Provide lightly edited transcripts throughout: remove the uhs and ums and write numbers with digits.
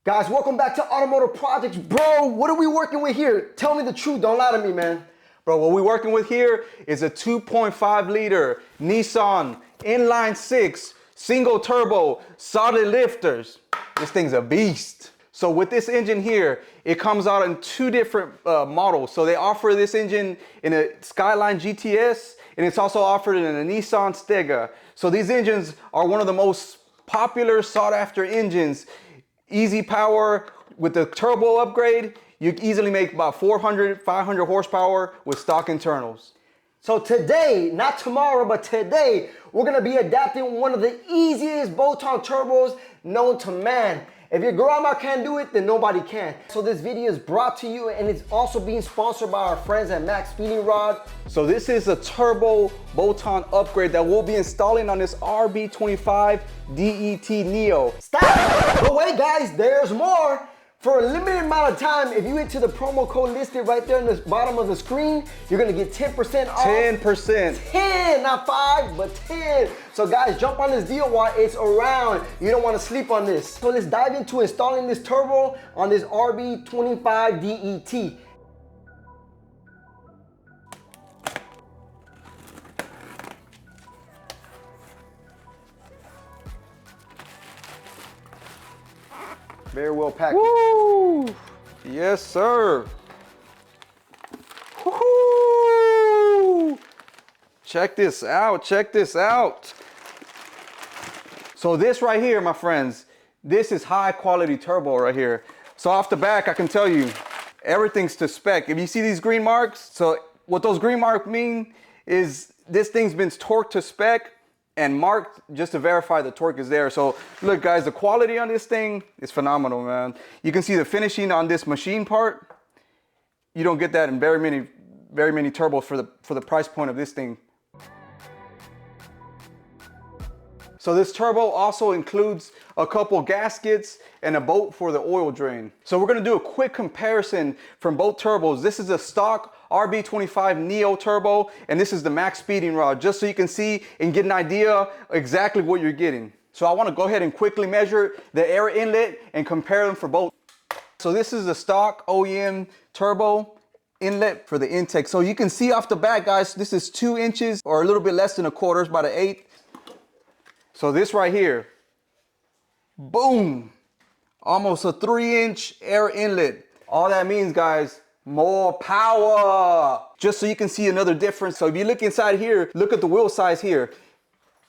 Guys, welcome back to Automotive Projects. Bro, what are we working with here? Tell me the truth, don't lie to me, man. Bro, what we're working with here is a 2.5 liter Nissan inline six, single turbo, solid lifters. This thing's a beast. So with this engine here, it comes out in two different models. So they offer this engine in a Skyline GTS, and it's also offered in a Nissan Stega. So these engines are one of the most popular sought after engines. Easy power with the turbo upgrade. You can easily make about 400, 500 horsepower with stock internals. So today, not tomorrow, but today, we're gonna be adapting one of the easiest bolt-on turbos known to man. If your grandma can't do it, then nobody can. So this video is brought to you, and it's also being sponsored by our friends at Max Speeding Rod. So this is a turbo bolt-on upgrade that we'll be installing on this RB25DET Neo. Stop! But wait guys, there's more. For a limited amount of time, if you enter the promo code listed right there in the bottom of the screen, you're gonna get 10% off. 10%. 10, not 5, but 10. So guys, jump on this deal while it's around. You don't wanna sleep on this. So let's dive into installing this turbo on this RB25DET. Very well packed. Woo! Yes, sir. Woo! Check this out, check this out. So this right here, my friends, this is high quality turbo right here. So off the back, I can tell you, everything's to spec. If you see these green marks, so what those green marks mean is this thing's been torqued to spec and marked just to verify the torque is there. So look guys, the quality on this thing is phenomenal, man. You can see the finishing on this machine part. You don't get that in very many turbos for the price point of this thing. So this turbo also includes a couple gaskets and a bolt for the oil drain. So we're gonna do a quick comparison from both turbos. This is a stock RB25 Neo turbo, and this is the Max Speeding Rod, just so you can see and get an idea exactly what you're getting. So I wanna go ahead and quickly measure the air inlet and compare them for both. So this is the stock OEM turbo inlet for the intake. So you can see off the back, guys, this is 2 inches or a little bit less than a quarter, it's about an 1/8. So this right here, boom, almost a 3-inch air inlet. All that means, guys, more power. Just so you can see another difference. So if you look inside here, look at the wheel size here.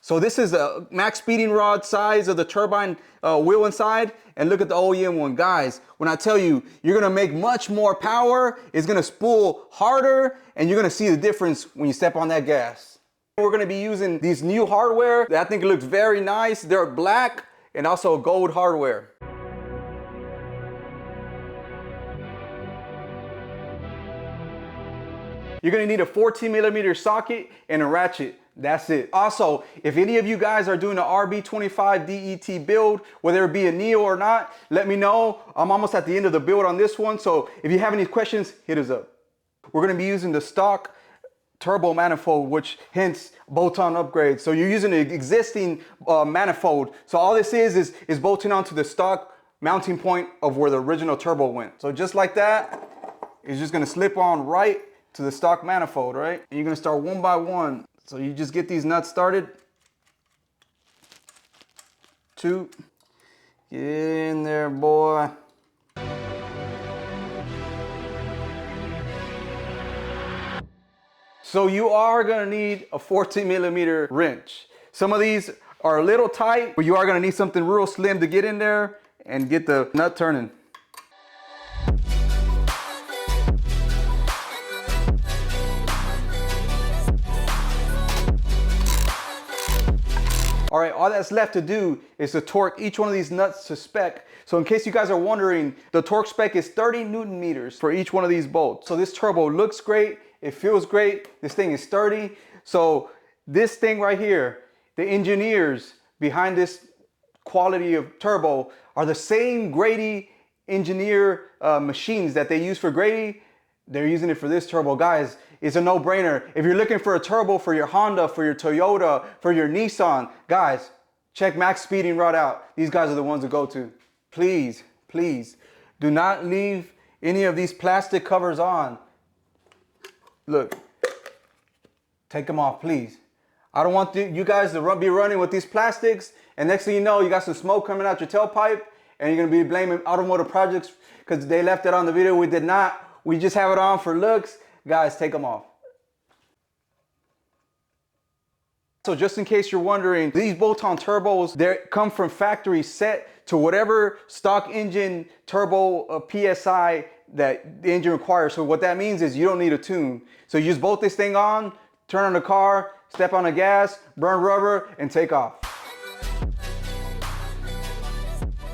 So this is the Max Speeding Rod size of the turbine wheel inside, and look at the OEM one. Guys, when I tell you, you're gonna make much more power, it's gonna spool harder, and you're gonna see the difference when you step on that gas. We're gonna be using these new hardware that I think looks very nice. They're black and also gold hardware. You're gonna need a 14mm socket and a ratchet. That's it. Also, if any of you guys are doing an RB25DET build, whether it be a Neo or not, let me know. I'm almost at the end of the build on this one, so if you have any questions, hit us up. We're gonna be using the stock turbo manifold, which hence bolt-on upgrade. So you're using an existing manifold. So all this is bolting onto the stock mounting point of where the original turbo went. So just like that, it's just gonna slip on right to the stock manifold, right? And you're gonna start one by one. So you just get these nuts started. 2, get in there, boy. So you are gonna need a 14mm wrench. Some of these are a little tight, but you are gonna need something real slim to get in there and get the nut turning. All right, all that's left to do is to torque each one of these nuts to spec. So in case you guys are wondering, the torque spec is 30 Newton meters for each one of these bolts. So this turbo looks great, it feels great, this thing is sturdy. So this thing right here, the engineers behind this quality of turbo are the same Grady engineer machines that they use for Grady. They're using it for this turbo. Guys, it's a no-brainer. If you're looking for a turbo for your Honda, for your Toyota, for your Nissan, guys, check Max Speeding Rod out. These guys are the ones to go to. Please, please do not leave any of these plastic covers on. Look, take them off, please. I don't want you guys to be running with these plastics, and next thing you know, you got some smoke coming out your tailpipe, and you're gonna be blaming automotive projects because they left it on the video. We did not. We just have it on for looks. Guys, take them off. So just in case you're wondering, these bolt-on turbos, they come from factory set to whatever stock engine turbo PSI that the engine requires. So what that means is you don't need a tune. So you just bolt this thing on, turn on the car, step on the gas, burn rubber, and take off.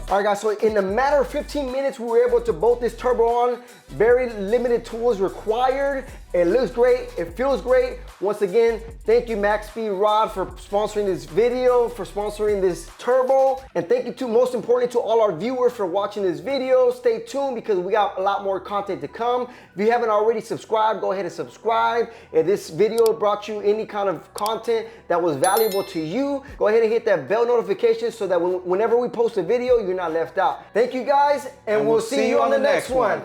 All right, guys, so in a matter of 15 minutes, we were able to bolt this turbo on. Very limited tools required. It looks great, it feels great. Once again, thank you Max Speed Rod for sponsoring this video, for sponsoring this turbo. And thank you to, most importantly, to all our viewers for watching this video. Stay tuned because we got a lot more content to come. If you haven't already subscribed, go ahead and subscribe. If this video brought you any kind of content that was valuable to you, go ahead and hit that bell notification so that whenever we post a video, you're not left out. Thank you guys, and we'll see you on the next one.